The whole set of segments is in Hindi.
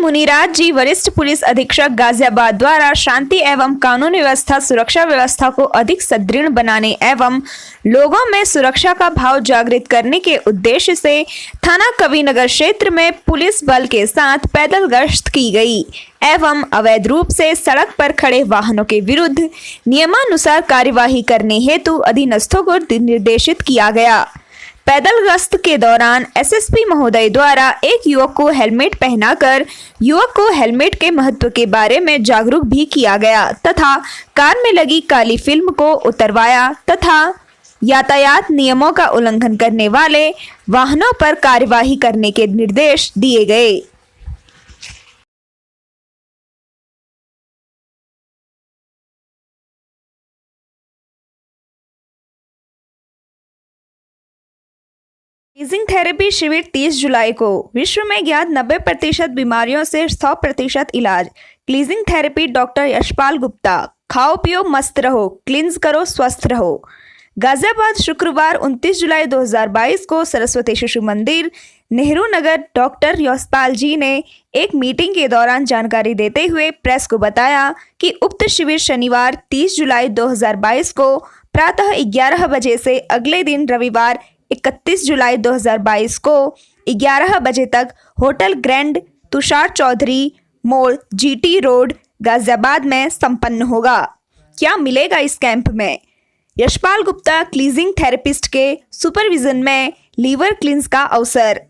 मुनिराज जी, वरिष्ठ पुलिस अधीक्षक गाजियाबाद द्वारा शांति एवं कानून व्यवस्था सुरक्षा व्यवस्था को अधिक सुदृढ़ बनाने एवं लोगों में सुरक्षा का भाव जागृत करने के उद्देश्य से थाना कबीरनगर क्षेत्र में पुलिस बल के साथ पैदल गश्त की गई एवं अवैध रूप से सड़क पर खड़े वाहनों के विरुद्ध नियमानुसार कार्यवाही करने हेतु अधीनस्थों को निर्देशित किया गया। पैदल गश्त के दौरान एसएसपी महोदय द्वारा एक युवक को हेलमेट पहनाकर युवक को हेलमेट के महत्व के बारे में जागरूक भी किया गया तथा कार में लगी काली फिल्म को उतरवाया तथा यातायात नियमों का उल्लंघन करने वाले वाहनों पर कार्यवाही करने के निर्देश दिए गए। क्लीजिंग थेरेपी शिविर 30 जुलाई को। विश्व में ज्ञात 90% बीमारियों से 100% इलाज। Cleansing therapy doctor Yashpal Gupta. खाओ पियो मस्त रहो, क्लींस करो स्वस्थ रहो। गाजियाबाद शुक्रवार 29 जुलाई 2022 को सरस्वती शिशु मंदिर नेहरू नगर डॉक्टर यशपाल जी ने एक मीटिंग के दौरान जानकारी देते हुए प्रेस को बताया कि उक्त शिविर शनिवार 30 जुलाई 2022 को प्रातः 11 बजे से अगले दिन रविवार 31 जुलाई 2022 को 11 बजे तक होटल ग्रैंड तुषार चौधरी मोड़ जीटी रोड गाजियाबाद में संपन्न होगा। क्या मिलेगा इस कैंप में? यशपाल गुप्ता क्लीजिंग थेरेपिस्ट के सुपरविजन में लीवर क्लींस का अवसर,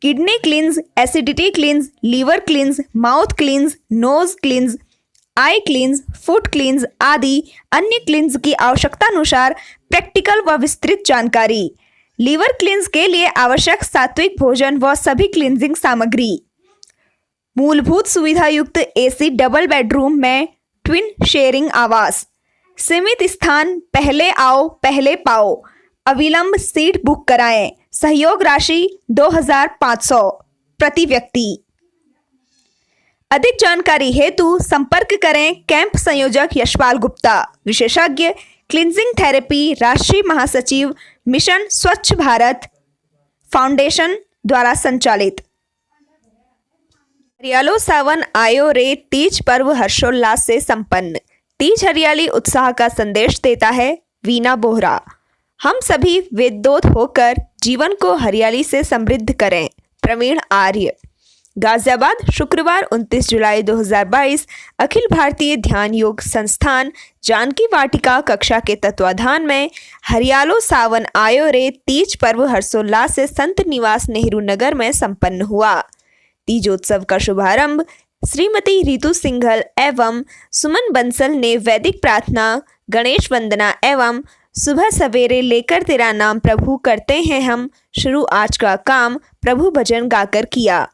kidney cleanse, acidity cleanse, liver cleanse, mouth cleanse, nose cleanse, eye cleanse, foot cleanse आदि अन्य क्लींस की आवश्यकतानुसार प्रैक्टिकल व विस्तृत जानकारी। लीवर क्लींस के लिए आवश्यक सात्विक भोजन व सभी क्लींजिंग सामग्री। मूलभूत सुविधा युक्त एसी डबल बेडरूम में ट्विन शेयरिंग आवास। सीमित स्थान, पहले आओ पहले पाओ। अविलंब सीट बुक कराएं। सहयोग राशि 2500 प्रति व्यक्ति। अधिक जानकारी हेतु संपर्क करें कैंप संयोजक यशपाल गुप्ता, विशेषज्ञ क्लींजिंग थेरेपी, राष्ट्रीय महासचिव, मिशन स्वच्छ भारत फाउंडेशन द्वारा संचालित। हरियालो सावन आयो रे तीज पर्व हर्षोल्लास से संपन्न। तीज हरियाली उत्साह का संदेश देता है। वीना बोहरा। हम सभी वेदोत होकर जीवन को हरियाली से समृद्ध करें। प्रवीण आर्य। गाजियाबाद शुक्रवार 29 जुलाई 2022 अखिल भारतीय ध्यान योग संस्थान जानकी वाटिका कक्षा के तत्वाधान में हरियालो सावन आयो रे तीज पर्व हर्षोल्लास से संत निवास नेहरू नगर में संपन्न हुआ। तीजोत्सव का शुभारंभ श्रीमती रितु सिंघल एवं सुमन बंसल ने वैदिक प्रार्थना, गणेश वंदना एवं सुबह सवेरे लेकर तेरा नाम प्रभु करते हैं हम शुरू आज का काम प्रभु भजन गाकर किया।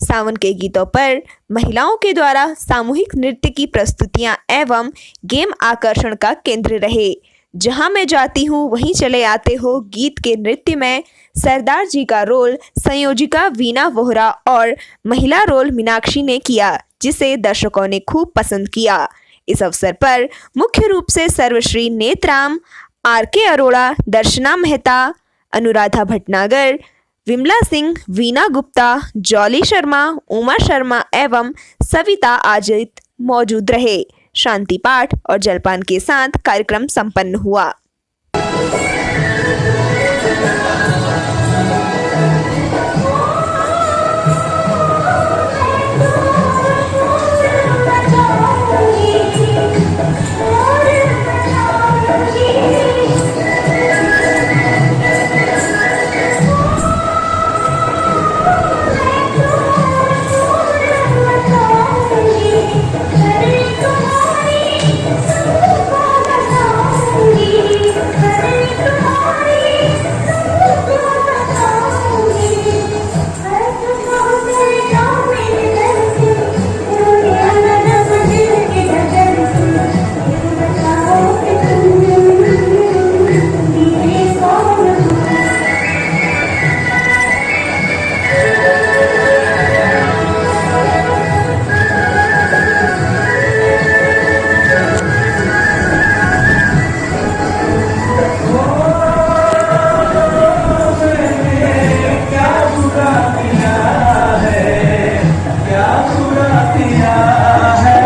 सावन के गीतों पर महिलाओं के द्वारा सामूहिक नृत्य की प्रस्तुतियां एवं गेम आकर्षण का केंद्र रहे। जहां मैं जाती हूं वहीं चले आते हो गीत के नृत्य में सरदार जी का रोल संयोजिका वीना वोहरा और महिला रोल मीनाक्षी ने किया, जिसे दर्शकों ने खूब पसंद किया। इस अवसर पर मुख्य रूप से सर्वश्री नेत्राम, आर.के. अरोड़ा, दर्शना मेहता, अनुराधा भटनागर, विमला सिंह, वीना गुप्ता, जॉली शर्मा, उमा शर्मा एवं सविता आजित मौजूद रहे। शांति पाठ और जलपान के साथ कार्यक्रम संपन्न हुआ। किया है,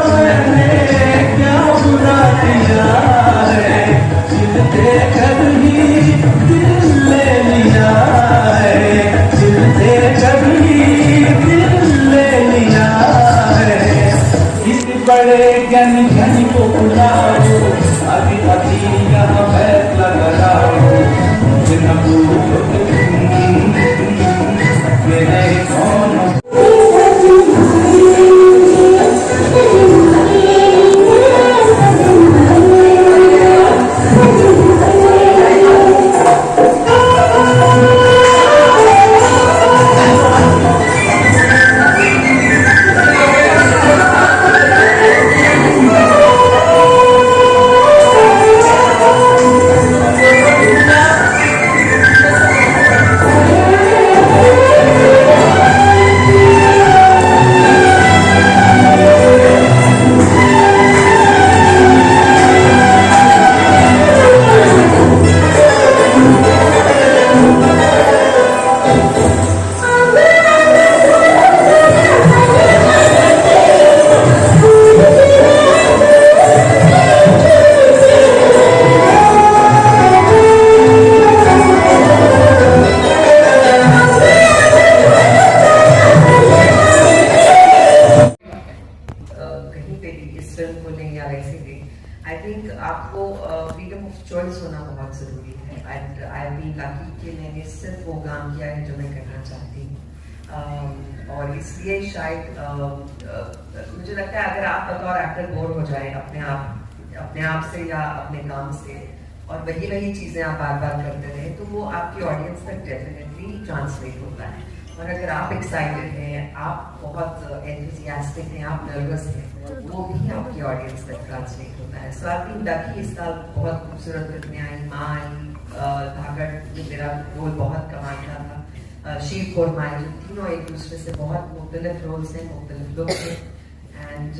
मैंने क्या बुरा किया है, दिल देकर ही दिल ले लिया है, दिल देकर ही दिल ले लिया है। इस बड़े ज्ञानी को बुलाओ, अभी अभी यहाँ फैसला कराओ, मुझे न भूलो मेरे कौन। आई थिंक आपको फ्रीडम ऑफ चॉइस होना बहुत ज़रूरी है। एंड आई बीन लकी कि मैंने सिर्फ वो काम किया है जो मैं करना चाहती हूँ। और इसलिए शायद मुझे लगता है अगर आप बतौर एक्टर बोर हो जाए अपने आप से या अपने काम से, और वही चीज़ें आप बार बार करते रहे, तो वो आपकी ऑडियंस तक डेफिनेटली ट्रांसलेट होता है। और अगर आप एक्साइटेड हैं, आप बहुत एंथुसियास्टिक हैं, आप नर्वस हैं, वो भी आपकी ऑडियंस तक ट्रांसलेट होता है। सो आई थिंक लकी इस साल बहुत खूबसूरत फिल्में आई, माँ आई, धागड़ में मेरा रोल बहुत कमाल का था, शीर खोरमा आई, तीनों एक दूसरे से बहुत मुख्तलिफ रोल्स हैं, मुख्तलिफ लुक हैं। एंड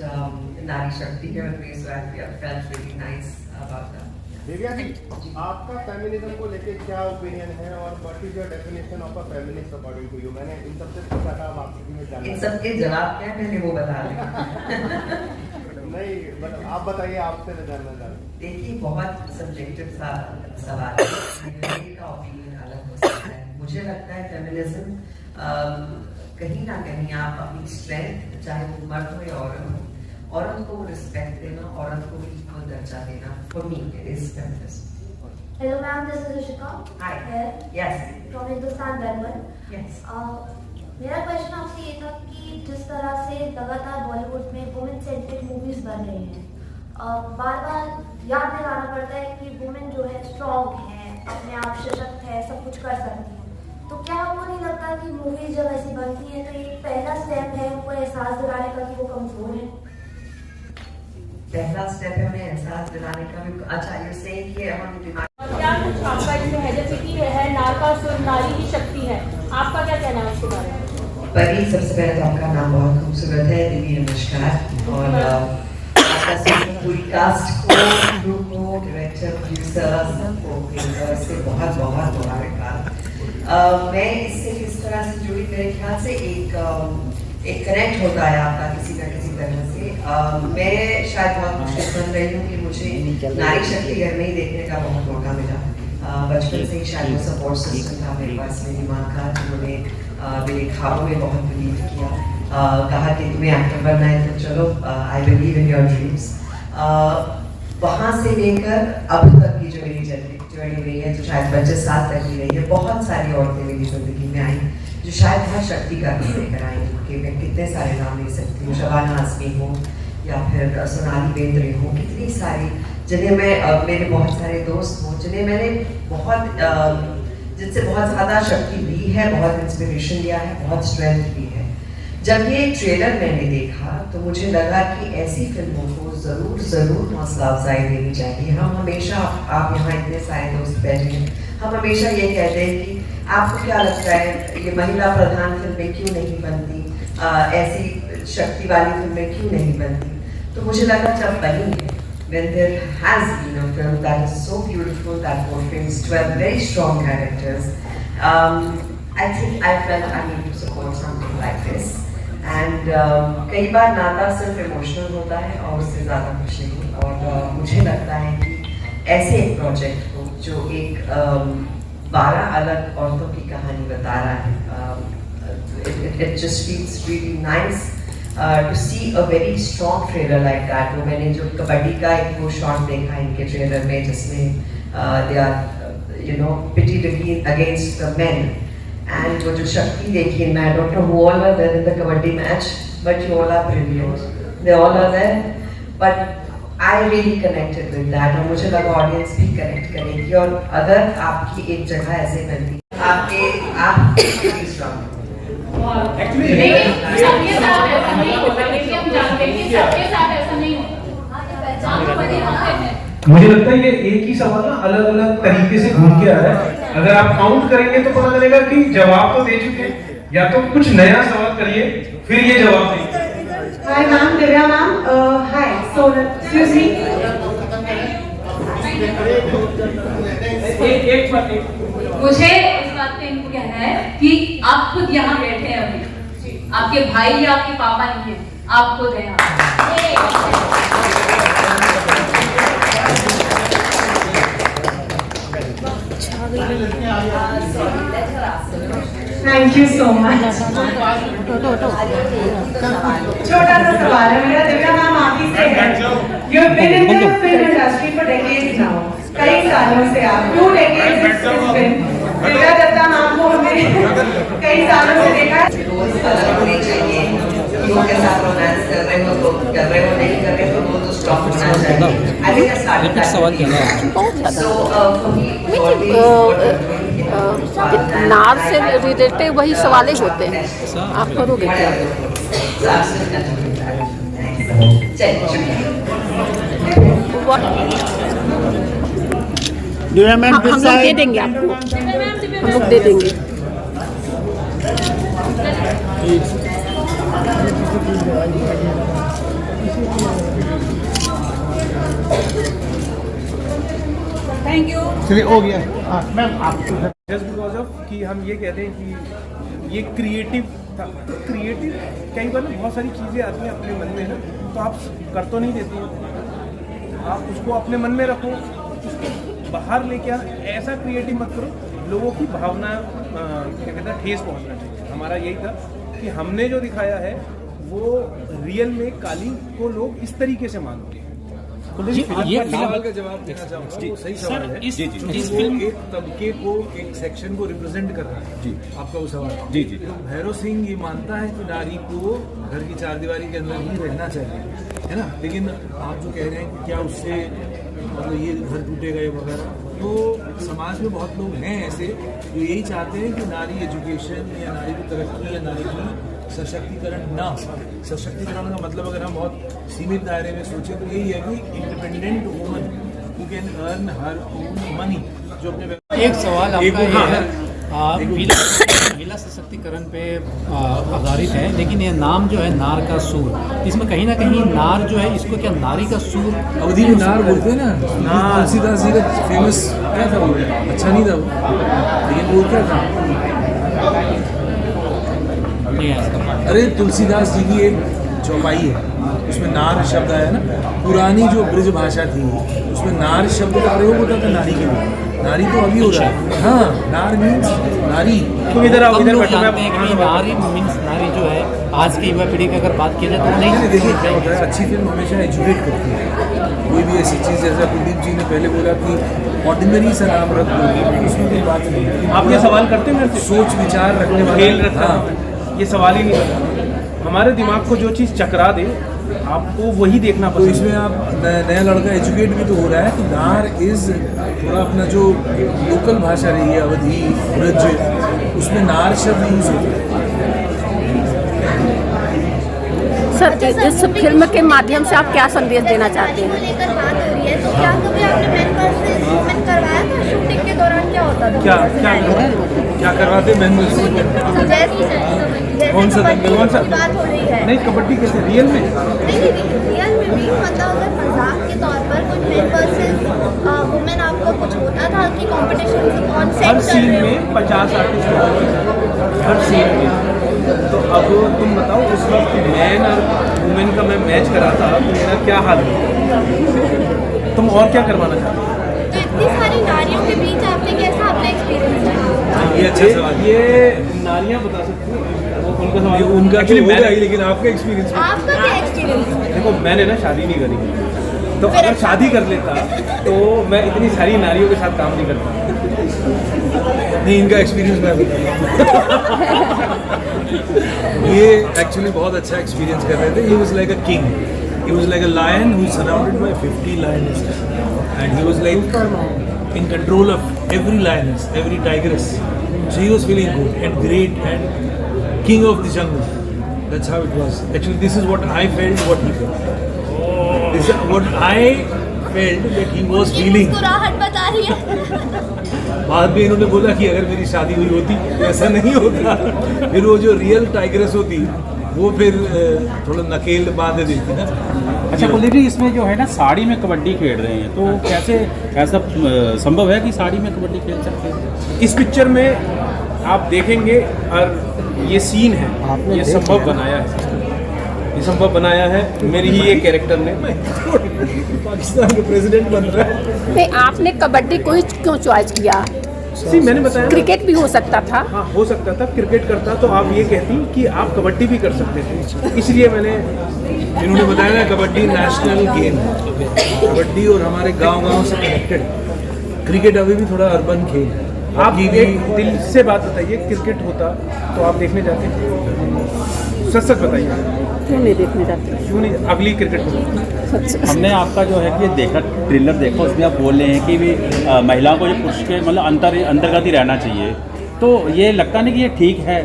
नारी शक्ति है में, so I felt really nice about that. Divya ji, आपका फेमिनिज्म को लेके क्या ओपिनियन है और what is your definition of a feminist according to you? मैंने इन सबसे पूछा था, अब आपसे भी मैं जानना, इन सब के जवाब क्या है पहले वो बता दें। नहीं मतलब आप बताइए, आपसे मैं जानना चाहता हूँ। देखिए बहुत सब्जेक्टिव सा सवाल है, मेरा ओपिनियन अलग हो सकता है। मुझे लगता है फेमिनिज्म कहीं ना कहीं आप अपनी स्ट्रेंथ, चाहे वो मर्द हो या औरत को रिस्पेक्ट देना, औरत को इक्वल दर्जा देना, for me it is feminism. Hello ma'am, this is Rishika. Hi. Here Yes. from Hindustan Berman. Yes. मेरा क्वेश्चन आपसे ये था कि जिस तरह से लगातार बॉलीवुड में वुमेन सेंट्रिक मूवीज बन रही हैं, बार बार याद दिलाना पड़ता है कि वुमेन जो है स्ट्रॉन्ग है, अपने आप सशक्त है, सब कुछ कर सकती है। तो क्या आपको नहीं लगता कि मूवीज जब ऐसी बनती हैं तो ये पहला स्टेप है उनको एहसास दिलाने का कि वो कमजोर है? पहला स्टेप है उन्हें एहसास दिलाने का भी। अच्छा, ये सही कि हम दिमाग, क्या कुछ आपका इसमें हेजेसिटी है, नारकासुर नारी की शक्ति है, आपका क्या कहना है उसके बारे में? परी, सबसे पहले तो आपका नाम बहुत खूबसूरत है, दिव्य नमस्कार। और आपका सब पूरी कास्ट को, क्रू को, डायरेक्टर, प्रोड्यूसर, सबको से बहुत बहुत मुबारकबाद। मैं इससे किस तरह से जुड़ी, मेरे ख्याल से एक कनेक्ट होता है आपका किसी न किसी तरह से। मैं शायद बहुत खुशकिस्मत रही हूँ कि मुझे नारी शक्ति घर में ही देखने का बहुत मौका मिला। बचपन से ही शायद वो सपोर्ट सिस्टम था मेरे पास, मेरी माँ का, जिन्होंने मेरे ख्वाबों में बहुत बिलीव किया, कहा कि तुम्हें एक्टर बनना है तो चलो, I believe in your dreams. वहाँ से लेकर अब तक की जो मेरी जर्नी रही है, जो शायद 25 साल तक की रही है, बहुत सारी औरतें मेरी जिंदगी में आई जो शायद बहुत शक्ति का भी लेकर आई, कि मैं कितने सारे नाम ले सकती हूँ, शबाना आज़मी हो या फिर सोनाली बेंद्रे हो, कितनी सारी जिन्हें मैं, मेरे बहुत सारे दोस्त हों जिन्हें मैंने जिनसे बहुत ज़्यादा शक्ति ली है, बहुत इंस्पिरेशन लिया है, बहुत स्ट्रेंथ ली है। जब ये ट्रेलर मैंने देखा तो मुझे लगा कि ऐसी फिल्मों को ज़रूर हौसला अफजाई देनी चाहिए। हम हमेशा, आप यहाँ इतने सारे दोस्त बैठे हैं, हम हमेशा ये कहते हैं कि आपको क्या लगता है ये महिला प्रधान फिल्में क्यों नहीं बनती, ऐसी शक्ति वाली फिल्में क्यों नहीं बनती? तो मुझे लगा जब बनी है, when there has been a film that is so beautiful, that portrays 12 very strong characters, I think I felt I need to support something like this. And कई बार नाता सिर्फ इमोशनल होता है और उससे ज़्यादा कुछ नहीं, और मुझे लगता है कि ऐसे एक प्रोजेक्ट हो जो एक 12 अलग औरतों की कहानी बता रहा है, it just feels really nice to see a very strong trailer like that. वो मैंने जो कबड्डी का एक वो शॉट देखा इनके ट्रेलर में जिसमें they are pitted against the men, and वो जो शक्ति देखी, I don't know who all were there in the kabaddi match, but you all are brilliant. They all are there, but I really connected with that, और मुझे लगा ऑडियंस भी कनेक्ट करेगी, और अगर आपकी एक जगह ऐसे बनती आप स्ट्रॉन्ग। लेकिन सबके साथ ऐसा नहीं होता, लेकिन हम जानते हैं कि सबके साथ ऐसा नहीं होता। मुझे लगता है ये एक ही सवाल ना अलग अलग तरीके से घूम के आ रहा है। अगर आप काउंट करेंगे तो पता चलेगा कि जवाब तो दे चुके हैं, या तो कुछ नया सवाल करिए फिर ये जवाब देंगे। Hi ma'am, Divya ma'am. Hi Sonal, excuse me. मुझे इस बात पे इनको कहना है कि आप खुद यहाँ बैठे हैं, अभी आपके भाई या आपके पापा नहीं है, आप खुद हैं यहाँ। Thank you so much. छोटा सा सवाल है मेरा, दिव्या मैम आप ही से है। You have been in the film industry for decades now, कई सालों से आप 2 decades it's been. Divya Dutta ma'am को हमने कई सालों से देखा है। रोज अलग होने चाहिए, हीरो के साथ रोमांस कर रहे हो तो कर रहे हो, नहीं कर रहे हो वो तो स्टॉप होना चाहिए। आई थिंक स्टार्ट सवाल क्या है, सो फॉर मी नार से रिलेटेड वही सवाल ही होते हैं, आप करोगे क्या? हम लोग दे देंगे आपको, हम लोग दे देंगे। Thank you. चलिए हो गया मैम। आपको जस्ट बिकॉज ऑफ कि हम ये कहते हैं कि ये क्रिएटिव था, तो क्रिएटिव कई बार ना बहुत सारी चीज़ें आती हैं अपने मन में ना, तो आप कर तो नहीं देते हैं, आप उसको अपने मन में रखो, उसको बाहर लेके आ, ऐसा क्रिएटिव मत करो, लोगों की भावना क्या कहते हैं ठेस पहुँचना चाहिए। हमारा यही था कि हमने जो दिखाया है वो रियल में काली को लोग इस तरीके से मानते हैं। ये सवाल का जवाब देना चाहूँगा, वो सही सवाल है। इस फिल्म एक तबके को, एक सेक्शन को रिप्रेजेंट कर रहा है। जी आपका वो सवाल। जी जी भैरव सिंह ये मानता है कि नारी को घर की चारदीवारी के अंदर ही रहना चाहिए, है ना, लेकिन आप जो कह रहे हैं कि क्या उससे मतलब ये घर टूटेगा ये वगैरह, तो समाज में बहुत लोग हैं ऐसे जो यही चाहते हैं कि नारी एजुकेशन या नारी की तरक्की या नारी की सशक्तिकरण ना। सशक्तिकरण का मतलब अगर हम बहुत सीमित दायरे में सोचें तो यही है कि independent woman who can earn her own money, जो अपने। एक सवाल आपका ये है, महिला सशक्तिकरण पे आधारित है, लेकिन ये नाम जो है नार का सूर, इसमें कहीं ना कहीं नार जो है इसको क्या नारी का सूर अवधि में नार बोलते हैं ना, तुलसीदास जी का फेमस क्या था वो, अच्छा नहीं था वो, लेकिन वो क्या था, अरे तुलसीदास जी की एक चौपाई है उसमें नार शब्द आया ना, पुरानी जो ब्रज भाषा थी उसमें नार शब्द का प्रयोग होता था नारी के लिए। नारी तो अभी हो रहा है, हाँ नार मीन्स नारी। तुम इधर आओ, इधर बैठो। नारी मीन्स नारी जो है आज की युवा पीढ़ी की अगर बात की जाए तो नहीं। देखिए अच्छी फिल्म हमेशा एजुकेट करती है, कोई भी ऐसी चीज़ जैसा कुलदीप जी ने पहले बोला कि ऑर्डिनरी सा नाम रख दो, उसमें कोई बात नहीं है। आप ये सवाल करते हैं मेरे से, सोच विचार रखने वाला खेल रखना, ये सवाल ही नहीं बनता। हमारे दिमाग को जो चीज़ चकरा दे आपको वही देखना पड़ेगा। तो इसमें आप नया लड़का एजुकेट भी तो हो रहा है कि नार इज थोड़ा अपना जो लोकल भाषा रही है अवधि ब्रज, उसमें नार शब्द यूज होता है। सर इस फिल्म के माध्यम से आप क्या संदेश देना चाहते हैं? लेकर बात हो रही है तो क्या कभी आपने मेन वर्सेस वुमेन करवाया था? शूटिंग के दौरान क्या होता था? क्या करवाते मैन कौन सा बात हो रही है? नहीं, कबड्डी कैसे रियल में? नहीं, रियल में भी मतलब अगर मजाक के तौर पर कुछ मेन वर्सेस वुमेन आपको कुछ होता था कि कंपटीशन ऑन सेट हर कर सीन रहे हो? में 50 आर्टिस्ट होते हैं, हर सीन में। तो अब तुम बताओ, उस वक्त मैन और वुमेन का मैं मैच कराता तो मेरा क्या हाल होता? तुम और क्या करवाना चाहते हो? तो इतनी सारी नारियों के बीच आपने कैसा अपना एक्सपीरियंस किया? ये अच्छा सवाल। ये नारियां बता सकती हैं, उनका सवाल। उनका Actually, तो होगा मैंने- ही, लेकिन आपका एक्सपीरियंस आपका क्या एक्सपीरियंस है? देखो, मैंने ना शादी नहीं करी, तो फिर अगर अच्छा। शादी कर लेता तो मैं इतनी सारी नारियों के साथ काम नहीं करता। नहीं, इनका एक्सपीरियंस मैं बताऊँ। ये एक्चुअली बहुत अच्छा एक्सपीरियंस कर रहे थे। He was like a king, he was like a lion who is surrounded by 50 lionesses, and he was like in control of every lioness, every tigress. So he was feeling good and great and king of the jungle. That's how it was. Actually, this is what I felt, what he felt. This is what I felt that he was ये feeling. मुस्कुराहट बता रही है। बाद में इन्होंने बोला कि अगर मेरी शादी हुई होती वैसा नहीं होता। फिर वो जो रियल टाइग्रेस होती वो फिर थोड़ा नकेल बांध देती ना। अच्छा कुलदीप जी, इसमें जो है ना साड़ी में कबड्डी खेल रहे हैं, तो कैसे ऐसा संभव है कि साड़ी में कबड्डी खेल सकते हैं? इस पिक्चर में आप देखेंगे, और ये सीन है, ये संभव बनाया है, ये संभव बनाया है मेरी ही एक कैरेक्टर ने। पाकिस्तान का प्रेसिडेंट बन रहा है। नहीं, आपने कबड्डी को ही क्यों चॉइस किया? सी, मैंने बताया ना। क्रिकेट भी हो सकता था। हाँ, हो सकता था। क्रिकेट करता तो आप ये कहती कि आप कबड्डी भी कर सकते थे, इसलिए मैंने। इन्होंने बताया ना कबड्डी नेशनल गेम है, कबड्डी और हमारे गांव-गांव से कनेक्टेड। क्रिकेट अभी भी थोड़ा अर्बन खेल है। आप एक दिल से बात बताइए, क्रिकेट होता तो आप देखने जाते? सच सच बताइए, क्यों नहीं देखने जाते? क्यों नहीं? अगली क्रिकेट होती। हमने आपका जो है कि देखा, ट्रेलर देखा, उसमें आप बोल रहे हैं कि भी महिलाओं को जो पुरुष के मतलब अंतर्गत ही रहना चाहिए, तो ये लगता नहीं कि ये ठीक है?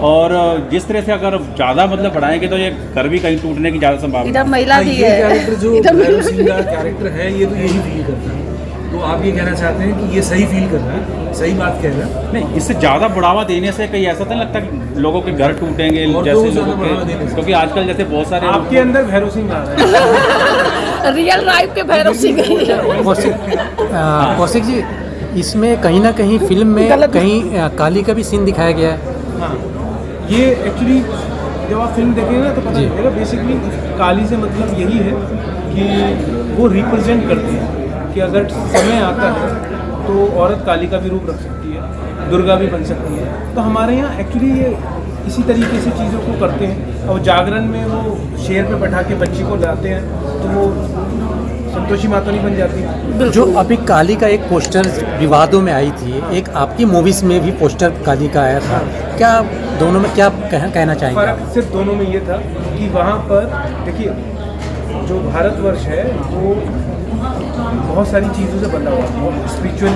और जिस तरह से अगर ज़्यादा मतलब बढ़ाएंगे तो ये घर भी कहीं टूटने की ज़्यादा संभावना। इधर महिला भी ये है। कैरेक्टर जो भैरव सिंह का कैरेक्टर है, ये तो यही फील करता है। तो आप ये कहना चाहते हैं कि ये सही फील कर रहा है, सही बात कह रहा है? नहीं, इससे ज़्यादा बढ़ावा देने से कहीं ऐसा तो नहीं लगता कि लोगों के घर टूटेंगे, और जैसे तो ज़्यादा लोगों बढ़ावा के, देने से। क्योंकि आजकल जैसे बहुत सारे आपके अंदर भैरव सिंह आ रहा है। रियल लाइफ के भैरव सिंह। कौशिक जी, इसमें कहीं ना कहीं फिल्म में कहीं काली का भी सीन दिखाया गया है। हाँ, ये एक्चुअली जब आप फिल्म देखेंगे ना तो पता चलेगा। बेसिकली काली से मतलब यही है कि वो रिप्रेजेंट करती है कि अगर समय आता है तो औरत काली का भी रूप रख सकती है, दुर्गा भी बन सकती है। तो हमारे यहाँ एक्चुअली ये इसी तरीके से चीज़ों को करते हैं। और जागरण में वो शेर पे बैठा के बच्ची को लाते हैं तो वो संतोषी माता नहीं बन जाती। जो अभी काली का एक पोस्टर विवादों में आई थी, एक आपकी मूवीज में भी पोस्टर काली का आया था, क्या दोनों में क्या कहना चाहेंगे आप? फर्क सिर्फ दोनों में ये था कि वहाँ पर देखिए, जो भारतवर्ष है वो बहुत सारी चीज़ों से बना हुआ है, स्पिरिचुअल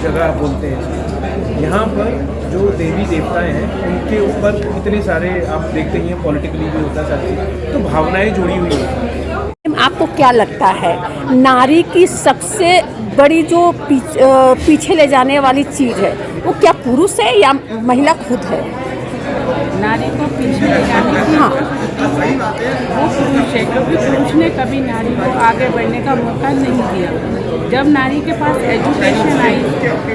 जगह बोलते हैं। यहाँ पर जो देवी देवताएं हैं उनके ऊपर इतने सारे आप देखते ही हैं, पॉलिटिकली भी होता है सारी चीज़, तो भावनाएं जुड़ी हुई होती हैं। आपको क्या लगता है नारी की सबसे बड़ी जो पीछे ले जाने वाली चीज़ है वो क्या पुरुष है या महिला खुद है? नारी को पीछे ले जाने की वो पुरुष है, क्योंकि पुरुष ने कभी नारी को आगे बढ़ने का मौका नहीं दिया। जब नारी के पास एजुकेशन आई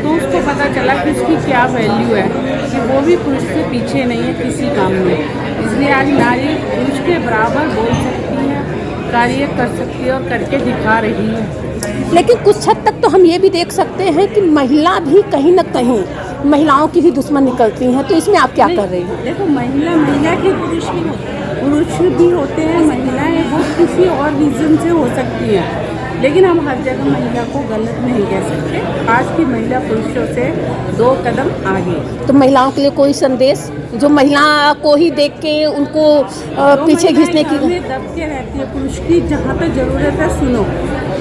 तो उसको पता चला कि उसकी क्या वैल्यू है, कि वो भी पुरुष से पीछे नहीं है किसी काम में। इसलिए आज नारी पुरुष के बराबर बोल सकती है, कार्य कर सकती है और करके दिखा रही है। लेकिन कुछ हद तक तो हम ये भी देख सकते हैं कि महिला भी कहीं न कहीं महिलाओं की ही दुश्मन निकलती हैं, तो इसमें आप क्या कर रही हैं? देखो, महिला के पुरुष भी होते हैं, महिलाएं वो किसी और रीज़न से हो सकती हैं, लेकिन हम हर जगह महिला को गलत नहीं कह सकते। आज की महिला पुरुषों से 2 कदम आगे। तो महिलाओं के लिए कोई संदेश जो महिला को ही देख के उनको पीछे खींचने की? दब के रहती है पुरुष की, जहाँ तक ज़रूरत है सुनो,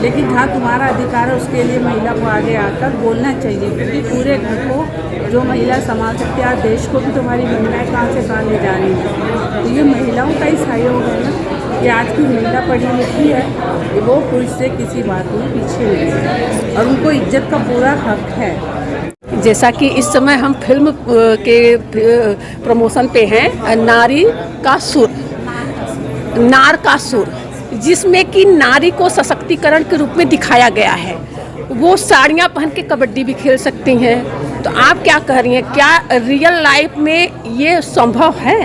लेकिन जहाँ तुम्हारा अधिकार है उसके लिए महिला को आगे आकर बोलना चाहिए, क्योंकि पूरे घर को जो महिला संभाल सकती है, देश को भी तुम्हारी महिलाएं कहाँ से कहाँ ले जा रही हैं। तो ये महिलाओं का ही सहयोग है ना। कि आज की महिला पढ़ी लिखी है, वो पुरुष से किसी बात में पीछे नहीं है और उनको इज्जत का पूरा हक है। जैसा कि इस समय हम फिल्म के प्रमोशन पे हैं, नारी का सुर, नार का सुर, जिसमें कि नारी को सशक्तिकरण के रूप में दिखाया गया है। वो साड़ियाँ पहन के कबड्डी भी खेल सकती हैं। तो आप क्या कह रही हैं, क्या रियल लाइफ में ये संभव है?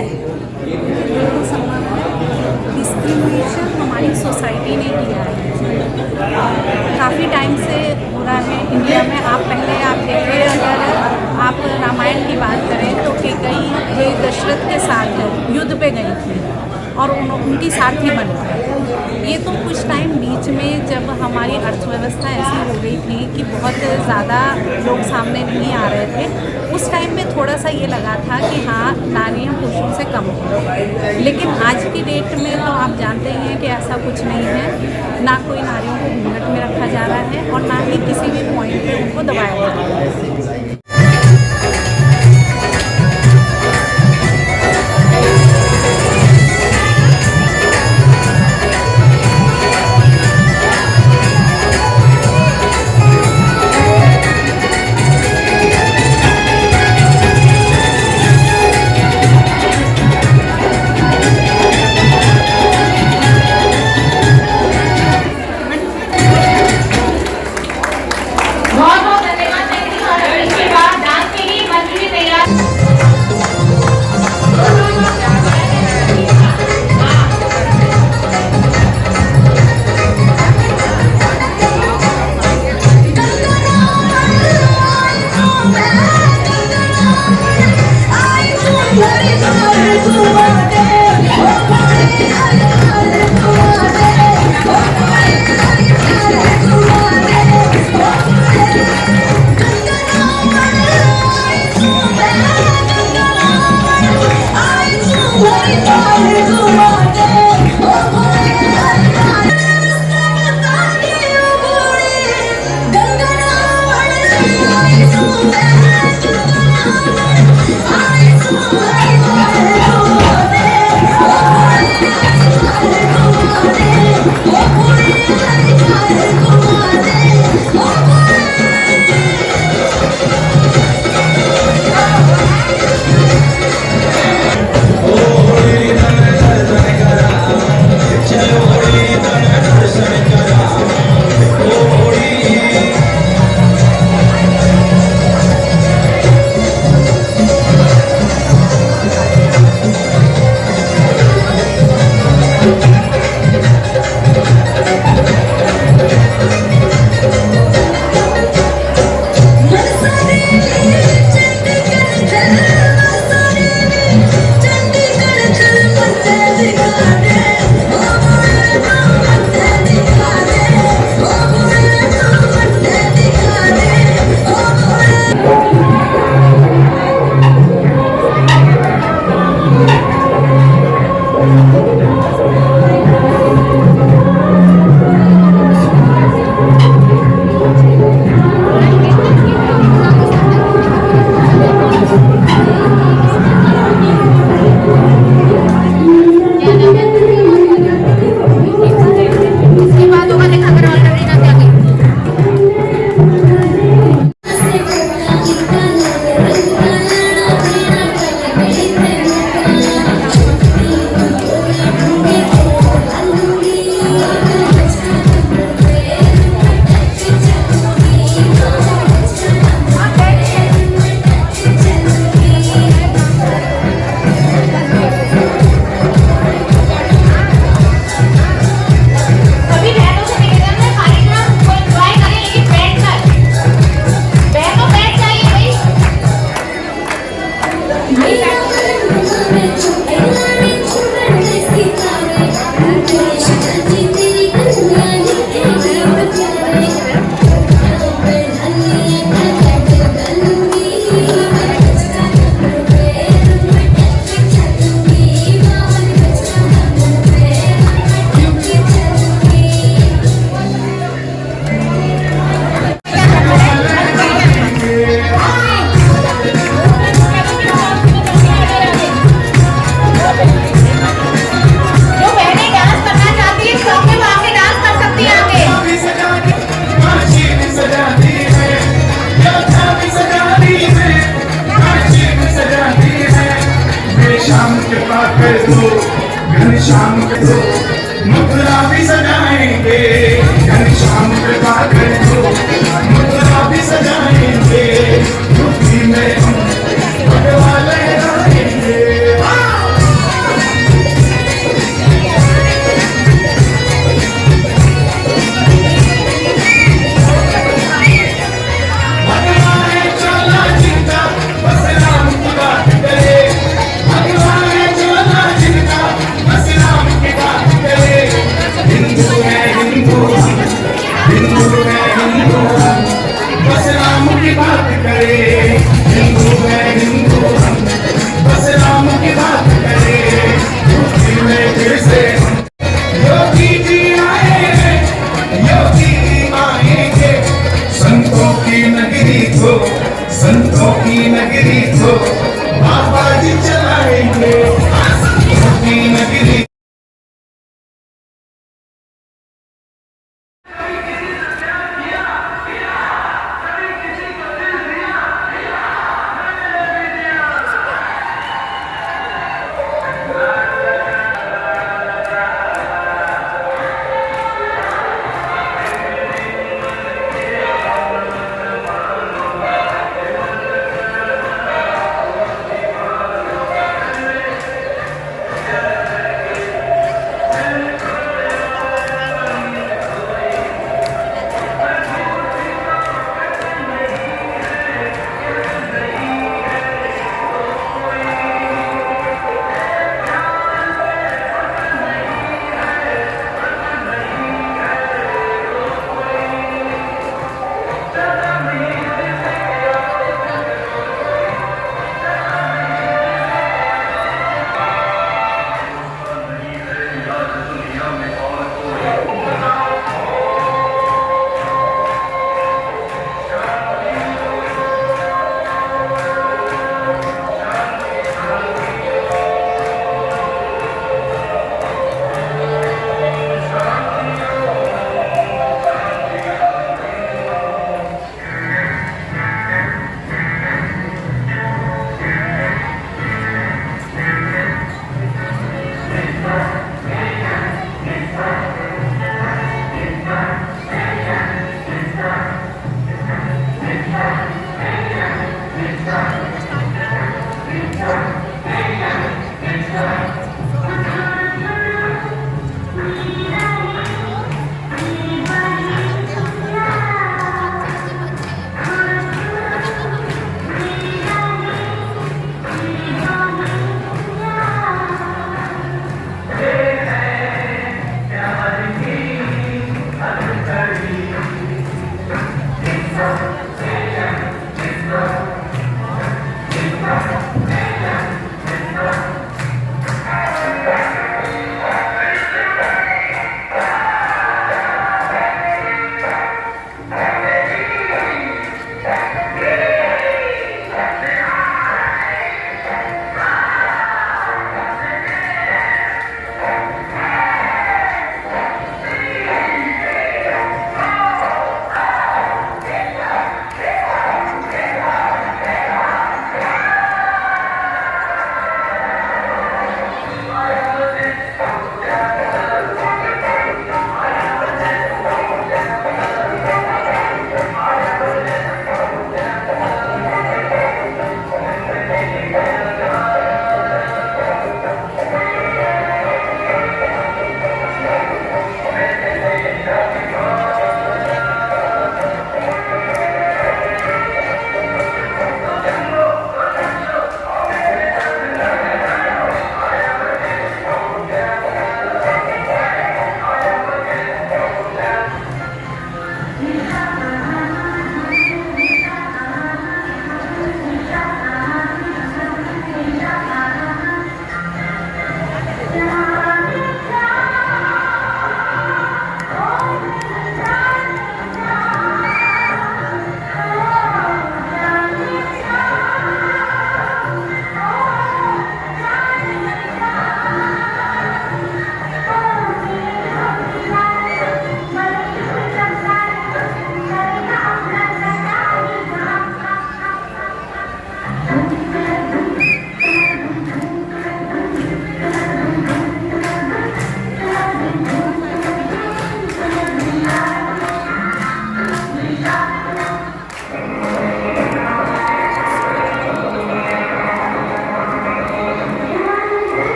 डिस्क्रिमिनेशन हमारी सोसाइटी ने किया है, काफ़ी टाइम से हो रहा है इंडिया में। आप देखिए, अगर आप रामायण की बात करें तो कैकेयी दशरथ के साथ युद्ध पे गई थी और उनकी सारथी बन गई। ये तो कुछ टाइम बीच में जब हमारी अर्थव्यवस्था ऐसी हो गई थी कि बहुत ज़्यादा लोग सामने नहीं आ रहे थे, उस टाइम में थोड़ा सा ये लगा था कि हाँ, नारियाँ पुरुषों से कम हैं। लेकिन आज की डेट में तो आप जानते ही हैं कि ऐसा कुछ नहीं है। ना कोई नारियों को घूंघट में रखा जा रहा है और ना ही किसी भी पॉइंट पे उनको दबाया जा रहा है। शाम को मथुरा भी सजाएंगे, शाम के बाद मथुरा भी सजाएंगे, यूपी में हम भगवा लहराएंगे। भगवान चोला जिनका बस राम की बात करे, भगवान चोला जिनका बस राम की बात करे। हिंदू है हिंदू हम, हिंदू है हिंदू हम, बस राम की बात करे। हिंदू है हिंदू हम, बस राम की बात करे। यूपी में फिर से योगी जी आएंगे, योगी जी आएंगे। संतों की नगरी को, संतों की नगरी को बाबा जी चलाएंगे, संतों की नगरी।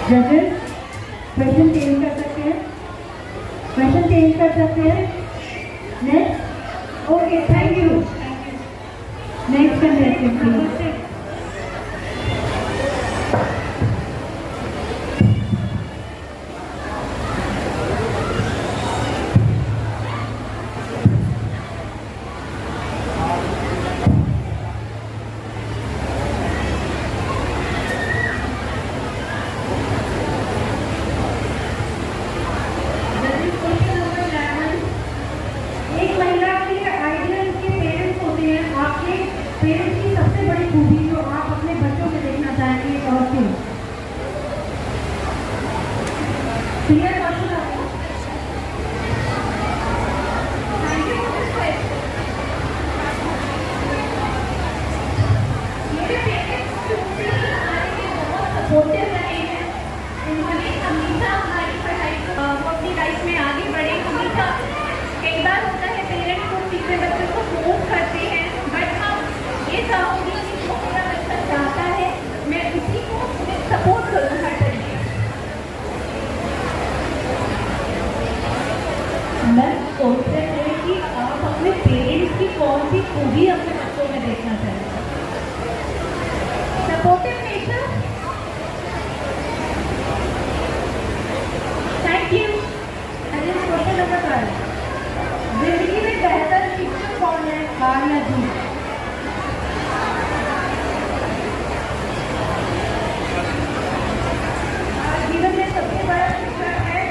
जजेस क्वेश्चन चेंज कर सकते हैं, क्वेश्चन चेंज कर सकते हैं। Next, okay, thank you. Next contestant please. एक महिला के आइडियल के पेरेंट्स होते हैं, आपके पेरेंट्स की सबसे बड़ी खूबी जो आप अपने बच्चों में देखना चाहेंगे और क्यों? क्लियर क्वेश्चन आपको? Thank you for this question. मेरे पेरेंट्स बहुत सपोर्टिव रहे हैं, इन्होंने हमेशा हमारी पढ़ाई को अपनी लाइफ में आगे बढ़े। हमेशा कई बार होता है पेरेंट्स को सीधे बच्चों को फोर्स करते हैं, बट हम ये चाहूँगी कि जो मेरा बच्चा चाहता है मैं उसी को सपोर्ट करूँ हर तरीके से। मैं सोचते हैं कि आप अपने पेरेंट्स की कौन सी खूबी अपने बच्चों में देखना चाहेंगे? Supportive nature. Thank you. Question number 12, जिंदगी में बेहतर शिक्षक कौन है, हार या जीत? जीवन में सबसे बड़ा शिक्षक है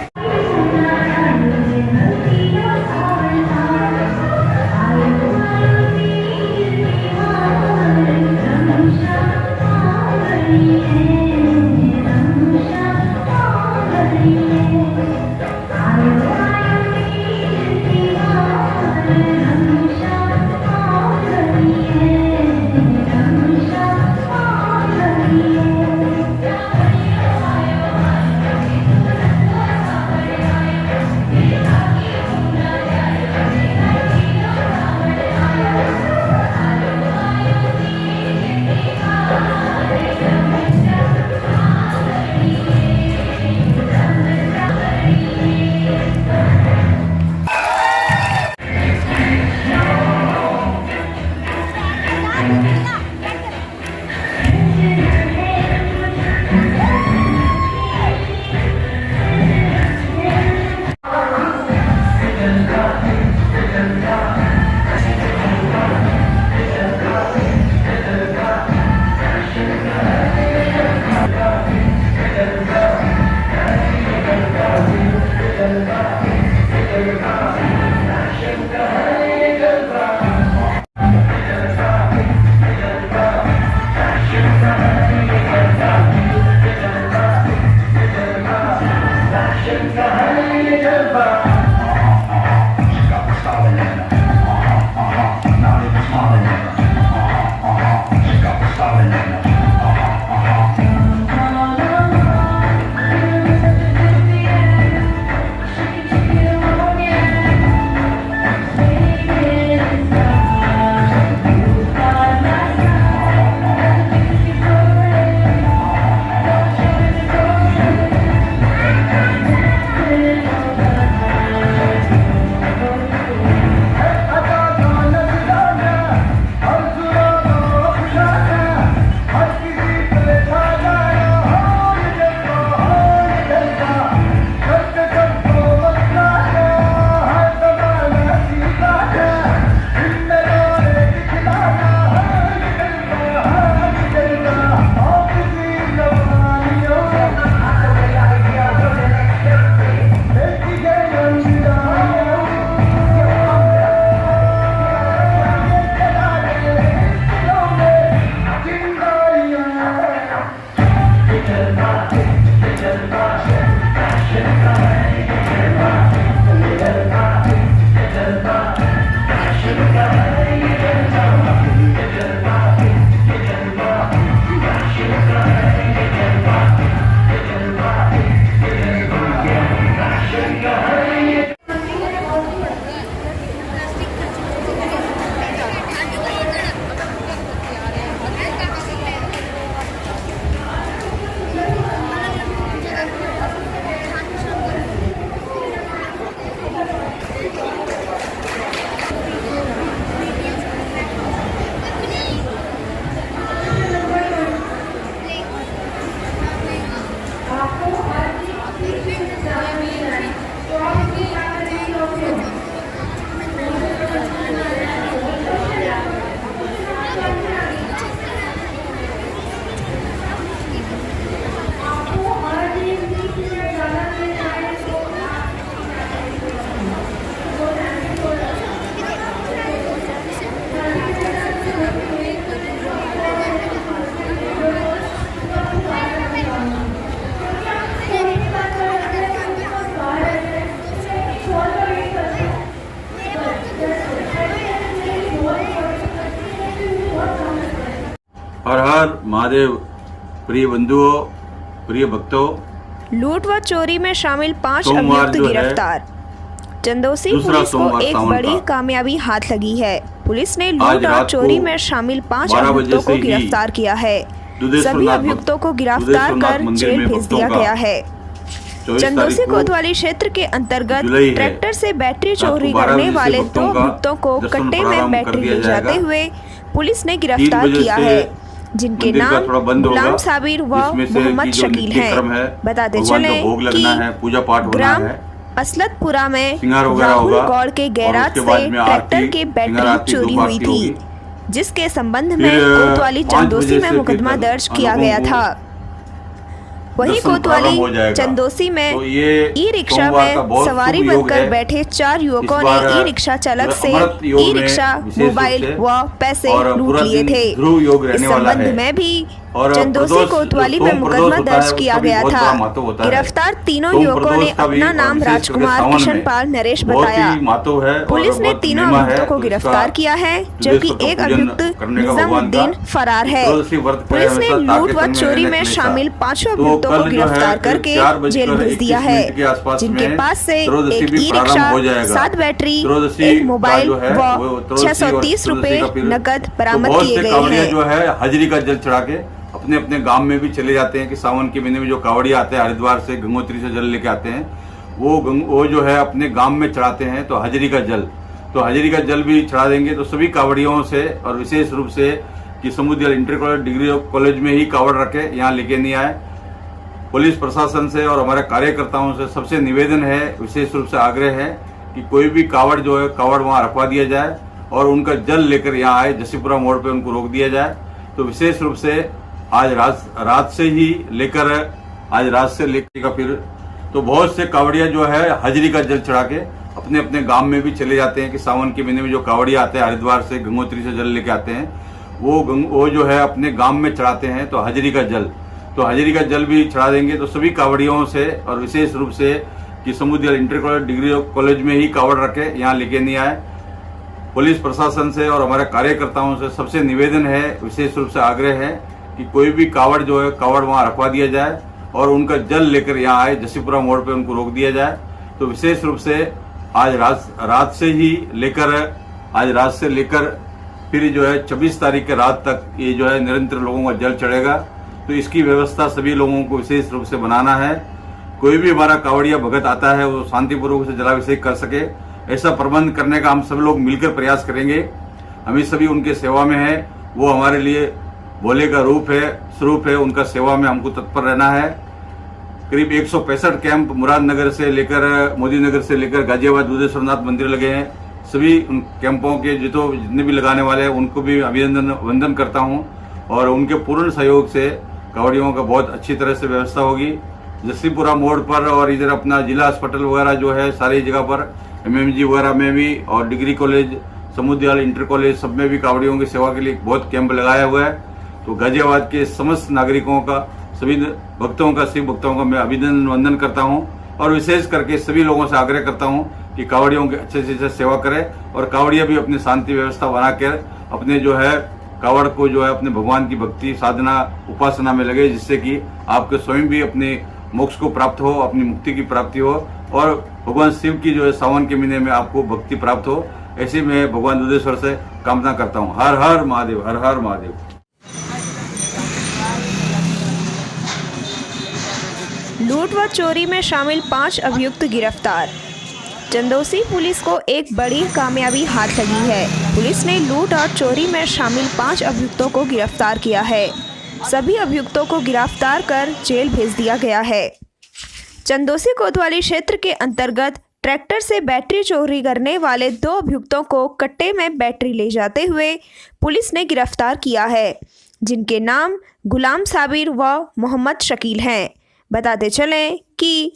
महादेव। प्रिय बंधुओं, प्रिय भक्तों, लूट व चोरी में शामिल 5 सोमवार अभियुक्त जो है, गिरफ्तार। चंदौसी दूसरा पुलिस को सोमवार एक सावन बड़ी का। कामयाबी हाथ लगी है। पुलिस ने आज लूट और रात चोरी को में शामिल 5 12 बजे अभियुक्तों से को ही गिरफ्तार किया है। दुधेश्वर सभी नाथ अभियुक्तों को गिरफ्तार दुधेश्वर कर नाथ मंदिर जेल में भेज भक्तों दिया का गया है। 24 चंदौसी तारीख को कोतवाली क्षेत्र के अंतर्गत जुलाई है। ट्रैक्टर से बैटरी रात को चोरी 12 करने बजे से वाले भक्तों 2 का अभियुक्तों को दर्शन कट्टे में प्रारंभ कर बैटरी दिया ले जाते जाएगा। हुए पुलिस ने 3 गिरफ्तार बजे किया से है, जिनके मंदिर का नाम थोड़ा बंद होगा, गुलाम साबिर व जिसमें से मोहम्मद की जो शकील नित्य क्रम है, हैं। बताते भगवान का चले भोग लगना है, पूजा पाठ होना ग्राम है, असलतपुरा में श्रृंगार वगैरह राहुल होगा गौड़ के और गैराज उसके से बाद में ट्रैक्टर आरती, की श्रृंगार बैटरी आरती चोरी 2 हुई आरती थी, होगी। जिसके संबंध में फिर कोतवाली 5 चंदौसी बजे में से मुकदमा फिर दर्ज हम किया लोगों गया को था। वहीं दर्शन प्रारंभ हो कोतवाली जाएगा। चंदौसी में तो ये ई रिक्शा सोमवार का में बहुत सवारी शुभ योग बनकर है। बैठे 4 युवकों इस ने बार ई रिक्शा चालक से अमृत योग ई में रिक्शा, विशेष रूप मोबाइल से व पैसे और लूट पूरा लिए दिन थे। ध्रुव योग इस रहने वाला संबंध है। में भी और चंदौसी प्रदोष, कोतवाली जो में सोम मुकदमा प्रदोष होता दर्ज है, किया उसका भी गया बहुत था। बड़ा महत्व होता है। गिरफ्तार तीनों सोम युवकों ने प्रदोष का भी अपना और नाम विशेष करके राजकुमार, सावन किशन में पाल, नरेश बहुत बताया। ही महत्व है और पुलिस ने बहुत तीनों महिमा है, अभियुक्तों को तो इसका गिरफ्तार किया है, जबकि दुधेश्वर एक का पूजन अभियुक्त करने का भगवान का निजामुद्दीन फरार है। त्रयोदशी व्रत का पुलिस ने हमेशा लूट व ताकत चोरी रहने में के लिए शामिल था। 5 तो अभियुक्तों कल को जो है गिरफ्तार फिर करके 4 जेल बजकर भेज दिया 21 है, मिनट के आसपास जिनके में पास से त्रयोदशी एक भी ई प्रारंभ रिक्शा, हो जाएगा। 7 बैटरी, त्रयोदशी एक का मोबाइल जो है व वो त्रयोदशी और 630 रुपए त्रयोदशी का फिर नकद तो बरामद बहुत किए से गए कांवड़िया हैं। जो है हाजिरी का जल चढ़ा के अपने अपने गांव में भी चले जाते हैं कि सावन के महीने में जो कांवड़िया आते हैं हरिद्वार से, गंगोत्री से जल लेके आते हैं, वो जो है अपने गांव में चढ़ाते हैं। तो हाजिरी का जल, तो हाजिरी का जल भी चढ़ा देंगे। तो सभी कांवड़ियों से और विशेष रूप से कि समुद्र इंटर कॉलेज, डिग्री कॉलेज में ही कांवड़ रखे, यहाँ लेके नहीं आए। पुलिस प्रशासन से और हमारे कार्यकर्ताओं से सबसे निवेदन है, विशेष रूप से आग्रह है कि कोई भी कांवड़ जो है कांवड़ वहाँ रखवा दिया जाए और उनका जल लेकर यहाँ आए, जसीपुरा मोड़ पे उनको रोक दिया जाए। तो विशेष रूप से आज रात से लेकर का फिर तो बहुत से कांवड़िया जो है हाजिरी का जल चढ़ा के अपने अपने गांव में भी चले जाते हैं कि सावन के महीने में जो कांवड़िया आते हैं हरिद्वार से, गंगोत्री से जल लेके आते हैं, वो जो है अपने गांव में चढ़ाते हैं। तो हाजिरी का जल भी चढ़ा देंगे। तो सभी कांवड़ियों से और विशेष रूप से कि समुद्र इंटर कॉलेज, डिग्री कॉलेज में ही कांवड़ रखे, यहाँ लेके नहीं आए। पुलिस प्रशासन से और हमारे कार्यकर्ताओं से सबसे निवेदन है, विशेष रूप से आग्रह है कि कोई भी कांवड़ जो है कांवड़ वहाँ रखवा दिया जाए और उनका जल लेकर यहाँ आए, जसीपुरा मोड़ पे उनको रोक दिया जाए। तो विशेष रूप से आज रात से लेकर फिर जो है 26 तारीख के रात तक ये जो है निरंतर लोगों का जल चढ़ेगा। तो इसकी व्यवस्था सभी लोगों को विशेष रूप से बनाना है। कोई भी हमारा कांवड़िया भगत आता है वो शांतिपूर्वक से जलाभिषेक कर सके, ऐसा प्रबंध करने का हम सब लोग मिलकर प्रयास करेंगे। हम सभी उनके सेवा में है, वो हमारे लिए भोले का स्वरूप है, उनका सेवा में हमको तत्पर रहना है। करीब 165 कैंप मुरादनगर से लेकर मोदी नगर से लेकर गाजियाबाद दुधेश्वर नाथ मंदिर लगे हैं। सभी उन कैंपों के जितने भी लगाने वाले हैं उनको भी वंदन करता हूं और उनके पूर्ण सहयोग से कांवड़ियों का बहुत अच्छी तरह से व्यवस्था होगी। जसीपुरा मोड़ पर और इधर अपना जिला अस्पताल वगैरह जो है सारी जगह पर, MMG वगैरह में भी और डिग्री कॉलेज, समुद्र इंटर कॉलेज सब में भी कांवड़ियों की सेवा के लिए बहुत कैंप लगाया हुआ है। तो गाजियाबाद के समस्त नागरिकों का, सभी भक्तों का, सिख भक्तों का मैं अभिनंदन वंदन करता हूं और विशेष करके सभी लोगों से आग्रह करता हूं कि कांवड़ियों की अच्छे से अच्छे सेवा करें और कांवड़िया भी अपनी शांति व्यवस्था बनाकर अपने जो है कांवड़ को जो है अपने भगवान की भक्ति, साधना, उपासना में लगे, जिससे कि आपके स्वयं भी अपने मोक्ष को प्राप्त हो, अपनी मुक्ति की प्राप्ति हो और भगवान शिव की जो है सावन के महीने में आपको भक्ति प्राप्त हो। ऐसे में भगवान दुधेश्वर से कामना करता हूँ। हर हर महादेव, हर हर महादेव। लूट व चोरी में शामिल 5 अभियुक्त गिरफ्तार। चंदौसी पुलिस को एक बड़ी कामयाबी हाथ लगी है। पुलिस ने लूट और चोरी में शामिल 5 अभियुक्तों को गिरफ्तार किया है। सभी अभियुक्तों को गिरफ्तार कर जेल भेज दिया गया है। चंदौसी कोतवाली क्षेत्र के अंतर्गत ट्रैक्टर से बैटरी चोरी करने वाले 2 अभियुक्तों को कट्टे में बैटरी ले जाते हुए पुलिस ने गिरफ्तार किया है, जिनके नाम गुलाम साबिर व मोहम्मद शकील हैं। बताते चलें कि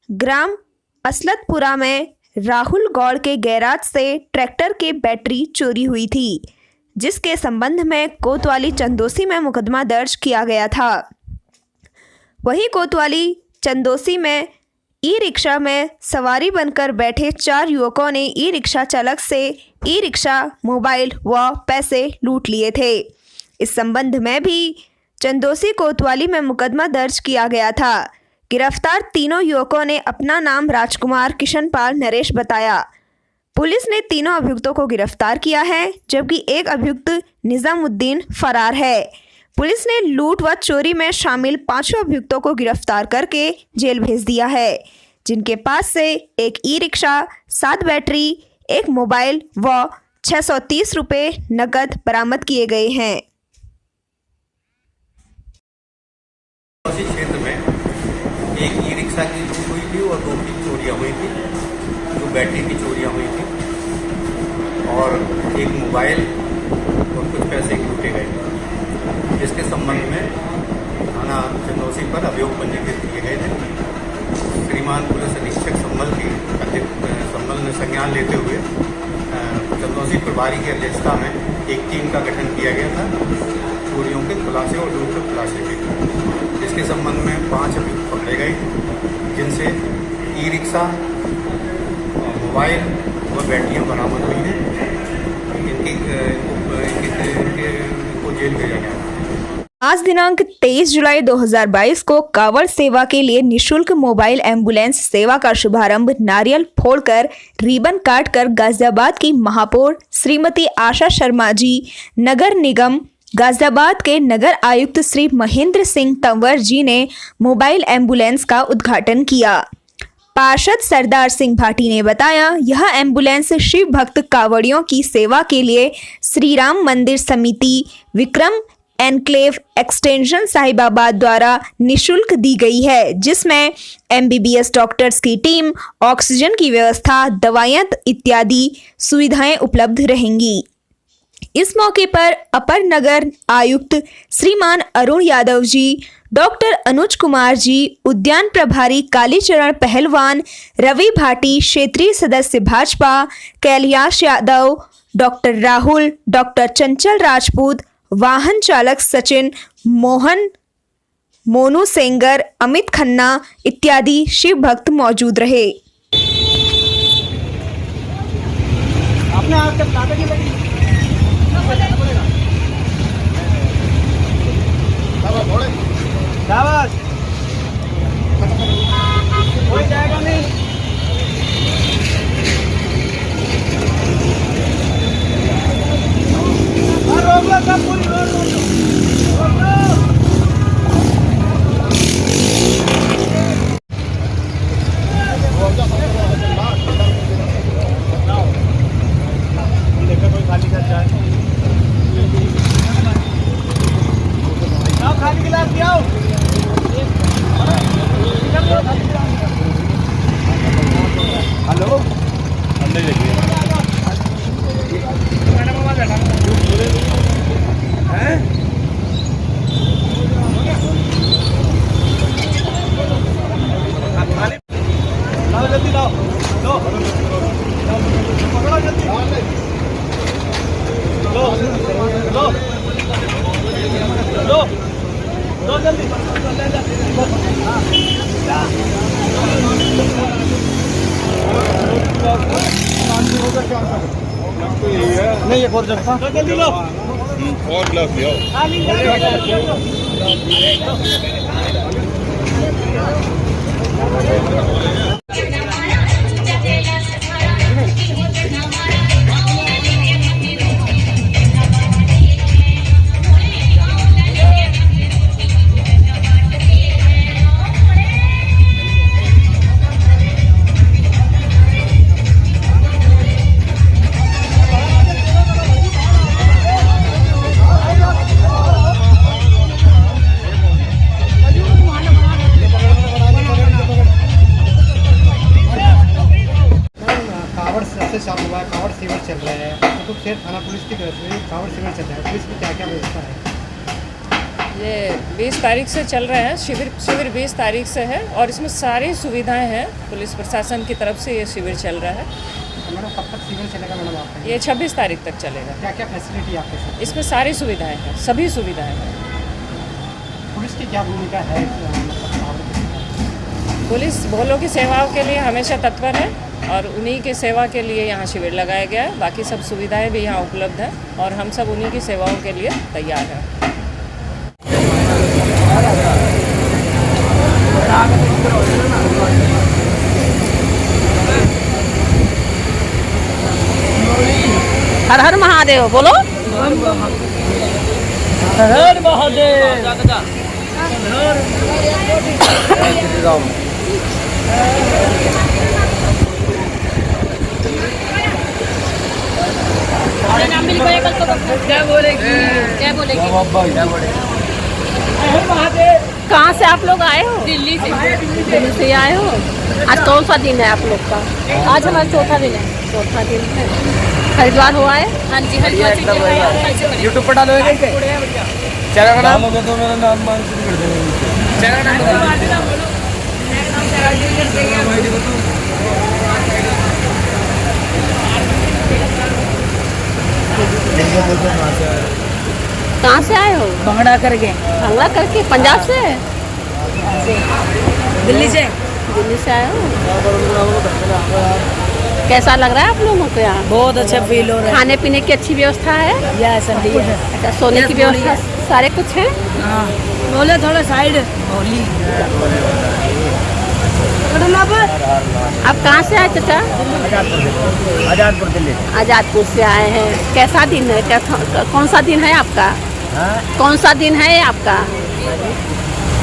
ग्राम असलतपुरा में राहुल गौड़ के गैराज से ट्रैक्टर की बैटरी चोरी हुई थी, जिसके संबंध में कोतवाली चंदौसी में मुकदमा दर्ज किया गया था। वहीं कोतवाली चंदौसी में ई रिक्शा में सवारी बनकर बैठे 4 युवकों ने ई रिक्शा चालक से ई रिक्शा, मोबाइल व पैसे लूट लिए थे। इस संबंध में भी चंदोसी कोतवाली में मुकदमा दर्ज किया गया था। गिरफ्तार तीनों युवकों ने अपना नाम राजकुमार, किशनपाल, नरेश बताया। पुलिस ने तीनों अभियुक्तों को गिरफ्तार किया है, जबकि एक अभियुक्त निजामुद्दीन फरार है। पुलिस ने लूट व चोरी में शामिल 5 अभियुक्तों को गिरफ्तार करके जेल भेज दिया है, जिनके पास से एक ई-रिक्शा, 7 बैटरी, एक मोबाइल व 630 रुपये नकद बरामद किए गए हैं। उसी क्षेत्र में एक ई-रिक्शा की लूट हुई थी और 2 की चोरियाँ हुई थी, 2 बैटरी की चोरियाँ हुई थी और एक मोबाइल और कुछ पैसे लूटे गए, जिसके संबंध में थाना चंदौसी पर अभियोग पंजीकृत किए गए थे। श्रीमान पुलिस अधीक्षक संबल ने संज्ञान लेते हुए चंदौसी प्रभारी की अध्यक्षता में एक टीम का गठन किया गया था चोरियों के खुलासे और लूट के खुलासे के, जिसके संबंध में 5 अभियुक्त पकड़े गए, जिनसे ई-रिक्शा, मोबाइल व बैटरियाँ बरामद हुई हैं। इनको जेल भेजा गया। आज दिनांक 23 जुलाई 2022 को कांवड़ सेवा के लिए निशुल्क मोबाइल एम्बुलेंस सेवा का शुभारंभ नारियल फोड़कर, रिबन काटकर गाजियाबाद की महापौर श्रीमती आशा शर्मा जी, नगर निगम गाजियाबाद के नगर आयुक्त श्री महेंद्र सिंह तंवर जी ने मोबाइल एम्बुलेंस का उद्घाटन किया। पार्षद सरदार सिंह भाटी ने बताया, यह एम्बुलेंस शिव भक्त कांवड़ियों की सेवा के लिए श्री राम मंदिर समिति, विक्रम एनक्लेव एक्सटेंशन साहिबाबाद द्वारा निशुल्क दी गई है, जिसमें MBBS डॉक्टर्स की टीम, ऑक्सीजन की व्यवस्था, दवाइयाँ इत्यादि सुविधाएं उपलब्ध रहेंगी। इस मौके पर अपर नगर आयुक्त श्रीमान अरुण यादव जी, डॉक्टर अनुज कुमार जी, उद्यान प्रभारी कालीचरण पहलवान, रवि भाटी, क्षेत्रीय सदस्य भाजपा कैलाश यादव, डॉक्टर राहुल, डॉक्टर चंचल राजपूत, वाहन चालक सचिन, मोहन, मोनू सेंगर, अमित खन्ना इत्यादि शिव भक्त मौजूद रहे। हो जाएगा नहीं। रोक लो सब, पूरी रोक लो। देखो कोई खाली कर जाए, खाली गिलास पियाओ। हेलो, अंदर देखिए मैडम आवाज बैठा हैं। लाओ जल्दी, लाओ लो, पकड़ो जल्दी, लो लो लो लो जल्दी, नहीं एक और जगह जल्दी लो और ग्लव लियो। कांवड़ शिविर चल रहा है, तो फिर थाना पुलिस की तरफ से कांवड़ शिविर चल रहा है, पुलिस में क्या क्या व्यवस्था है? ये 20 तारीख से चल रहा है शिविर 20 तारीख से है और इसमें सारी सुविधाएं हैं। पुलिस प्रशासन की तरफ से ये शिविर चल रहा है। तो मैडम कब तक शिविर चलेगा मैडम आपका? ये 26 तारीख तक चलेगा। क्या क्या फैसिलिटी आपके साथ? इसमें सारी सुविधाएं हैं, सभी सुविधाएं हैं। पुलिस की क्या भूमिका है? पुलिस भोलों की सेवाओं के लिए हमेशा तत्पर है और उन्हीं की सेवा के लिए यहाँ शिविर लगाया गया है। बाकी सब सुविधाएं भी यहाँ उपलब्ध हैं और हम सब उन्हीं की सेवाओं के लिए तैयार हैं। हर हर महादेव बोलो। हर हर महादेव। क्या बोलेगी? क्या बोलेगी? कहाँ से आप लोग आए हो? दिल्ली से। दिल्ली से आए हो? आज कौन सा दिन है आप लोग का? आज हमारा चौथा दिन है। चौथा दिन है। हरिद्वार हुआ है? हाँ जी, हरिद्वार यूट्यूब पर डालोगे चैनल का नाम होगा तो मेरा नाम मान शुरू कर देंगे। चैनल का नाम कहाँ से आए हो? भंगड़ा करके। भंगड़ा करके पंजाब से? दिल्ली से। दिल्ली से आए हो? कैसा लग रहा है आप लोगों को यहाँ? बहुत अच्छा फील हो रहा है। खाने पीने की अच्छी व्यवस्था है? Yes aunty. अच्छा, सोने की व्यवस्था सारे कुछ है? हाँ, बोले थोड़ा साइड बोली। आप कहाँ से आए चाचा? आजादपुर दिल्ली। आजादपुर से आए हैं। कैसा दिन है? क्या कौन सा दिन है आपका? कौन सा दिन है आपका?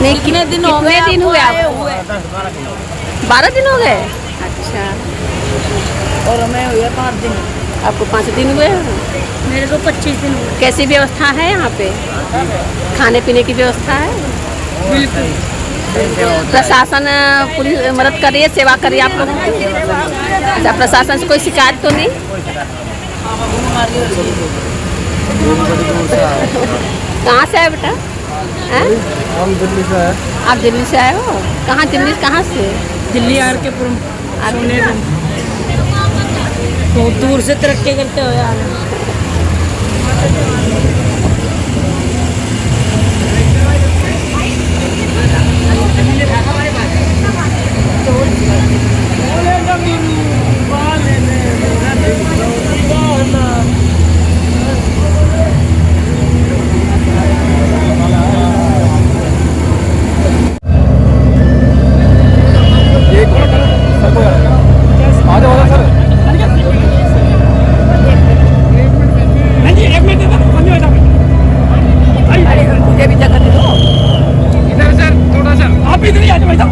नहीं, कितने दिन हो गए? कितने दिन हुए आपको? 12 दिन हो गए। अच्छा, और हमें हुए 5 दिन। आपको 5 दिन हुए? मेरे को 25 दिन हुए। कैसी व्यवस्था है यहाँ पे? खाने पीने की व्यवस्था है? बिल्कुल। प्रशासन पूरी मदद कर रही है, सेवा कर रही है आप लोगों की? अच्छा, प्रशासन से कोई शिकायत तो नहीं? कहाँ से आए बेटा? हम दिल्ली से आए। आप दिल्ली से आए हो? कहाँ दिल्ली कहाँ से? दिल्ली आर के पुरम। बहुत दूर से तरक्की करते हो यार। मुझे भी जगह दे दो। इधर सर थोड़ा सा आप इधर ही आ जाओ भाई साहब।